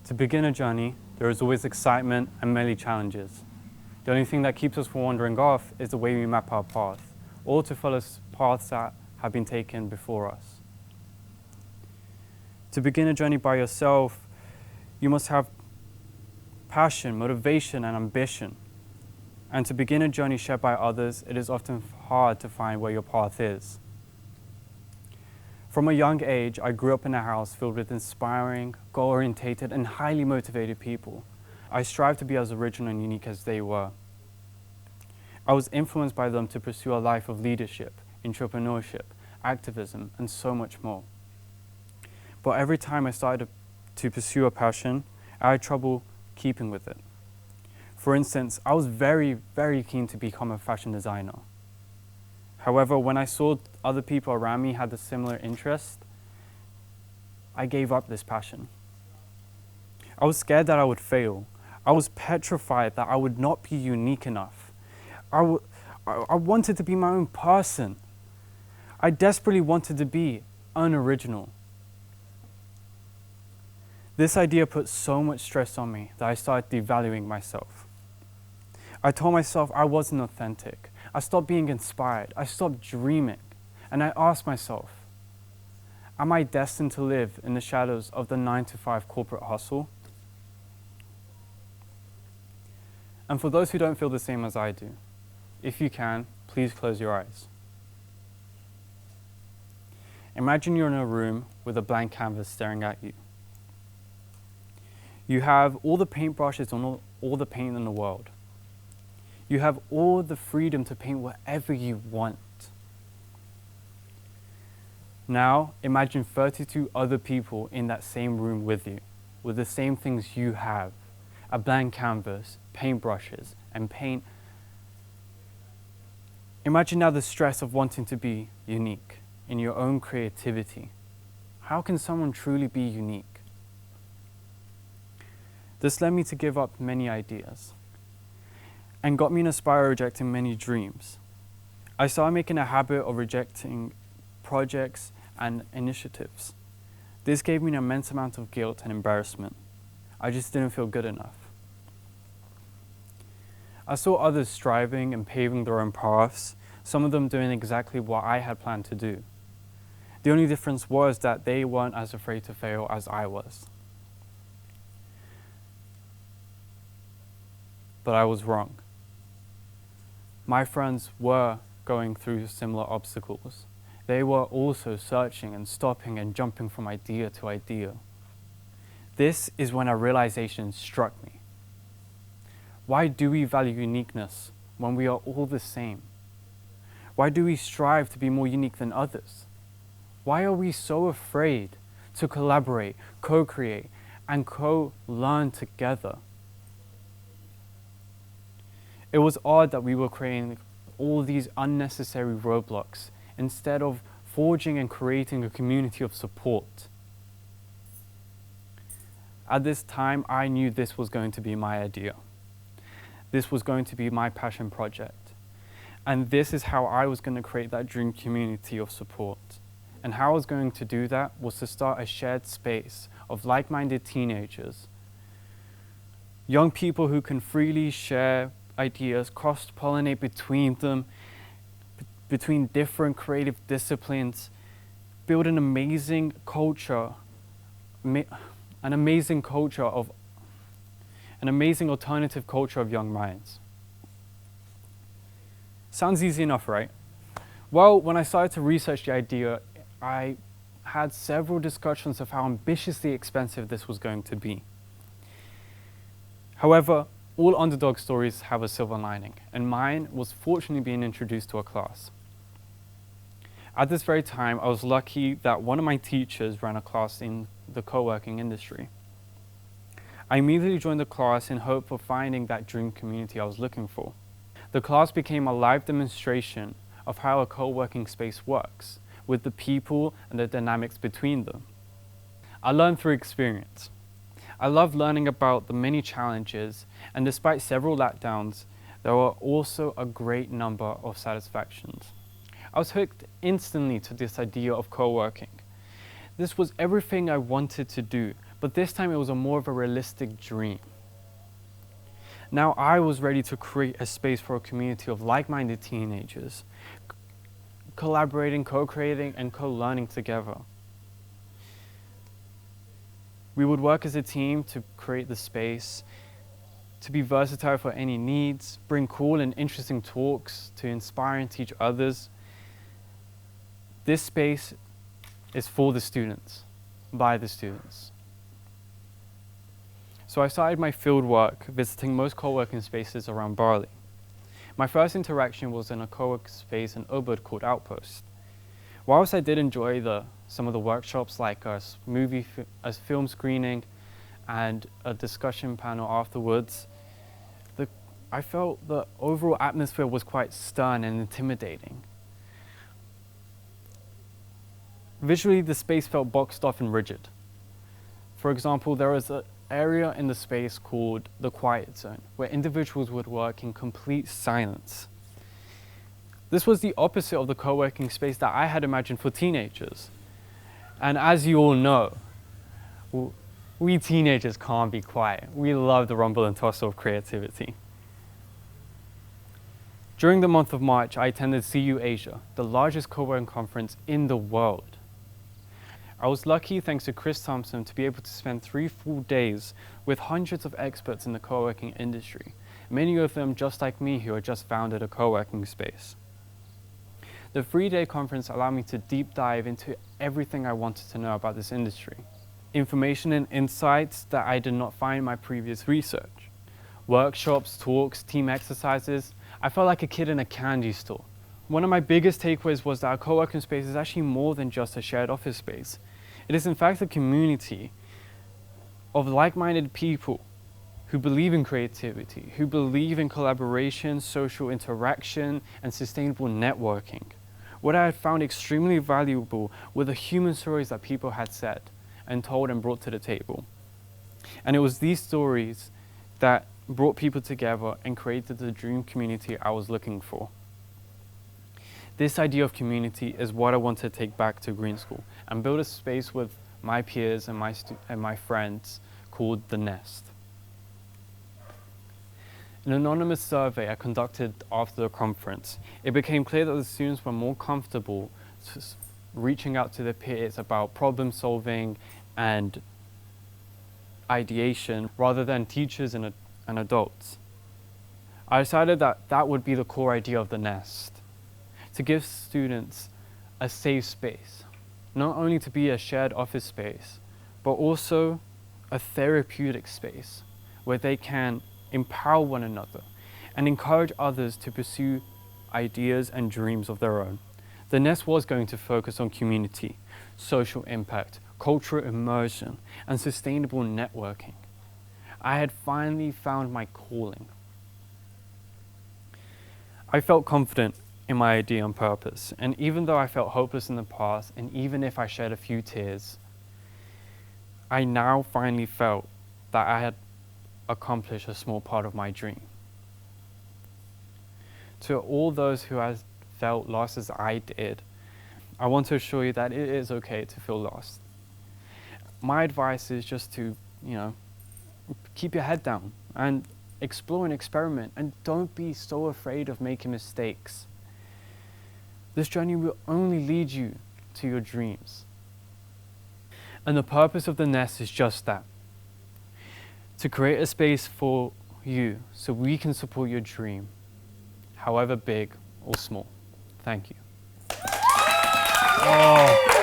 To begin a journey, there is always excitement and many challenges. The only thing that keeps us from wandering off is the way we map our path, or to follow paths that have been taken before us. To begin a journey by yourself, you must have passion, motivation, and ambition. And to begin a journey shared by others, it is often hard to find where your path is. From a young age, I grew up in a house filled with inspiring, goal-orientated, and highly motivated people. I strived to be as original and unique as they were. I was influenced by them to pursue a life of leadership, entrepreneurship, activism, and so much more. But every time I started to pursue a passion, I had trouble keeping with it. For instance, I was very, very keen to become a fashion designer. However, when I saw other people around me had a similar interest, I gave up this passion. I was scared that I would fail. I was petrified that I would not be unique enough. I wanted to be my own person. I desperately wanted to be unoriginal. This idea put so much stress on me that I started devaluing myself. I told myself I wasn't authentic. I stopped being inspired. I stopped dreaming. And I asked myself, am I destined to live in the shadows of the 9-to-5 corporate hustle? And for those who don't feel the same as I do, if you can, please close your eyes. Imagine you're in a room with a blank canvas staring at you. You have all the paintbrushes and all the paint in the world. You have all the freedom to paint whatever you want. Now, imagine 32 other people in that same room with you, with the same things you have. A blank canvas, paintbrushes, and paint. Imagine now the stress of wanting to be unique in your own creativity. How can someone truly be unique? This led me to give up many ideas and got me in a spiral rejecting many dreams. I started making a habit of rejecting projects and initiatives. This gave me an immense amount of guilt and embarrassment. I just didn't feel good enough. I saw others striving and paving their own paths, some of them doing exactly what I had planned to do. The only difference was that they weren't as afraid to fail as I was. But I was wrong. My friends were going through similar obstacles. They were also searching and stopping and jumping from idea to idea. This is when a realization struck me. Why do we value uniqueness when we are all the same? Why do we strive to be more unique than others? Why are we so afraid to collaborate, co-create, and co-learn together? It was odd that we were creating all these unnecessary roadblocks instead of forging and creating a community of support. At this time, I knew this was going to be my idea. This was going to be my passion project. And this is how I was going to create that dream community of support. And how I was going to do that was to start a shared space of like-minded teenagers, young people who can freely share ideas, cross-pollinate between them, between different creative disciplines, build an amazing culture, an amazing alternative culture of young minds. Sounds easy enough, right? Well, when I started to research the idea, I had several discussions of how ambitiously expensive this was going to be. However, all underdog stories have a silver lining, and mine was fortunately being introduced to a class. At this very time, I was lucky that one of my teachers ran a class in the co-working industry. I immediately joined the class in hope of finding that dream community I was looking for. The class became a live demonstration of how a co-working space works, with the people and the dynamics between them. I learned through experience. I loved learning about the many challenges, and despite several letdowns, there were also a great number of satisfactions. I was hooked instantly to this idea of co-working. This was everything I wanted to do, but this time it was more of a realistic dream. Now I was ready to create a space for a community of like-minded teenagers, collaborating, co-creating, and co-learning together. We would work as a team to create the space, to be versatile for any needs, bring cool and interesting talks to inspire and teach others. This space is for the students, by the students. So I started my field work visiting most co-working spaces around Bali. My first interaction was in a co-working space in Ubud called Outpost. Whilst I did enjoy some of the workshops like a film screening and a discussion panel afterwards, I felt the overall atmosphere was quite stern and intimidating. Visually, the space felt boxed off and rigid. For example, there was an area in the space called the quiet zone, where individuals would work in complete silence. This was the opposite of the co-working space that I had imagined for teenagers. And as you all know, we teenagers can't be quiet. We love the rumble and tussle of creativity. During the month of March, I attended CU Asia, the largest co-working conference in the world. I was lucky, thanks to Chris Thompson, to be able to spend 3 full days with hundreds of experts in the co-working industry, many of them just like me who had just founded a co-working space. The 3-day conference allowed me to deep dive into everything I wanted to know about this industry. Information and insights that I did not find in my previous research. Workshops, talks, team exercises. I felt like a kid in a candy store. One of my biggest takeaways was that a co-working space is actually more than just a shared office space. It is in fact a community of like-minded people who believe in creativity, who believe in collaboration, social interaction, and sustainable networking. What I had found extremely valuable were the human stories that people had said and told and brought to the table. And it was these stories that brought people together and created the dream community I was looking for. This idea of community is what I want to take back to Green School and build a space with my peers and my friends called The Nest. An anonymous survey I conducted after the conference, it became clear that the students were more comfortable reaching out to their peers about problem solving and ideation rather than teachers and adults. I decided that that would be the core idea of The Nest, to give students a safe space, not only to be a shared office space, but also a therapeutic space where they can empower one another and encourage others to pursue ideas and dreams of their own. The Nest was going to focus on community, social impact, cultural immersion, and sustainable networking. I had finally found my calling. I felt confident in my idea and purpose, and even though I felt hopeless in the past, and even if I shed a few tears, I now finally felt that I had accomplished a small part of my dream. To all those who have felt lost as I did, I want to assure you that it is okay to feel lost. My advice is just to, keep your head down and explore and experiment, and don't be so afraid of making mistakes. This journey will only lead you to your dreams. And the purpose of The Nest is just that. To create a space for you so we can support your dream, however big or small. Thank you. Oh.